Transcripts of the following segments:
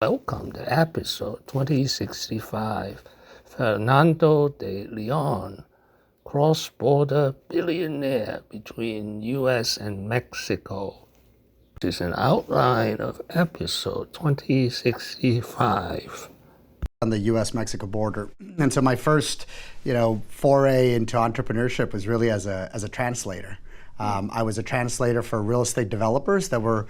Welcome to episode 2065, Fernando de Leon, cross-border billionaire between US and Mexico. This is an outline of episode 2065. On the U.S.-Mexico border. And so my first, foray into entrepreneurship was really as a translator. I was a translator for real estate developers that were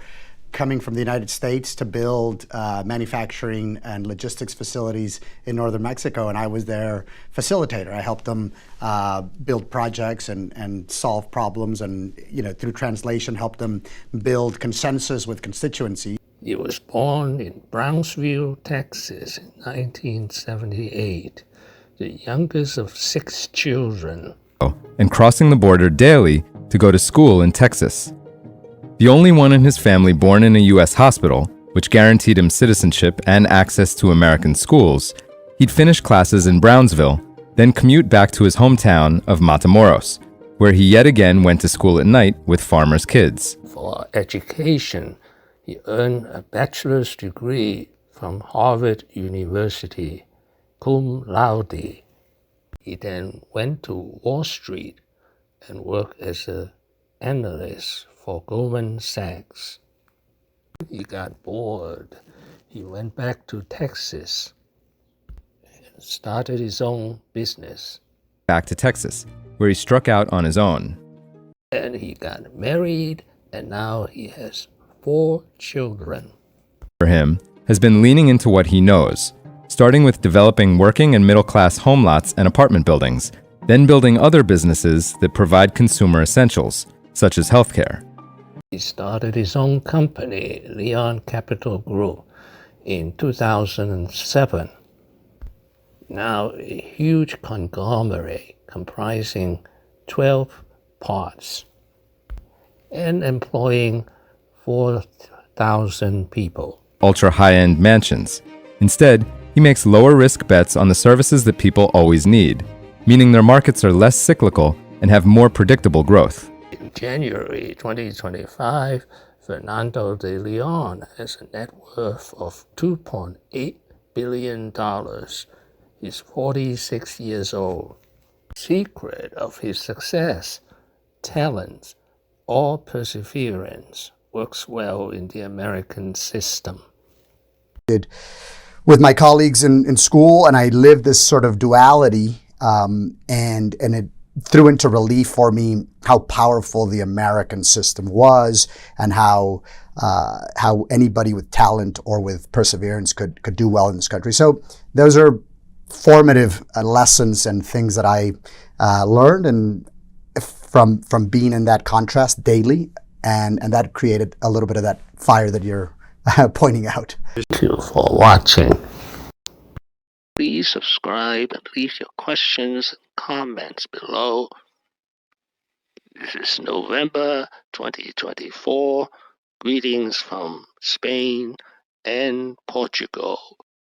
coming from the United States to build manufacturing and logistics facilities in northern Mexico, and I was their facilitator. I helped them build projects and solve problems, and through translation helped them build consensus with constituencies. He was born in Brownsville, Texas in 1978, the youngest of 6 children. And crossing the border daily to go to school in Texas. The only one in his family born in a U.S. hospital, which guaranteed him citizenship and access to American schools, he'd finish classes in Brownsville, then commute back to his hometown of Matamoros, where he yet again went to school at night with farmers' kids. For education, he earned a bachelor's degree from Harvard University, cum laude. He then went to Wall Street and worked as an analyst for Goldman Sachs. He got bored. He went back to Texas and started his own business. Back to Texas, where he struck out on his own. And he got married, and now he has 4 children. For him, has been leaning into what he knows, starting with developing working and middle-class home lots and apartment buildings, then building other businesses that provide consumer essentials, such as healthcare. He started his own company, Leon Capital Group, in 2007. Now a huge conglomerate comprising 12 parts and employing 4,000 people. Ultra high-end mansions. Instead, he makes lower-risk bets on the services that people always need, meaning their markets are less cyclical and have more predictable growth. In January 2025, Fernando de Leon has a net worth of $2.8 billion. He's 46 years old. Secret of his success, talent, or perseverance works well in the American system. With my colleagues in school, and I lived this sort of duality, and it threw into relief for me how powerful the American system was, and how anybody with talent or with perseverance could do well in this country. So those are formative lessons and things that I learned, and from being in that contrast daily, and that created a little bit of that fire that you're pointing out. Thank you for watching. Please subscribe and leave your questions and comments below. This is November 2024. Greetings from Spain and Portugal.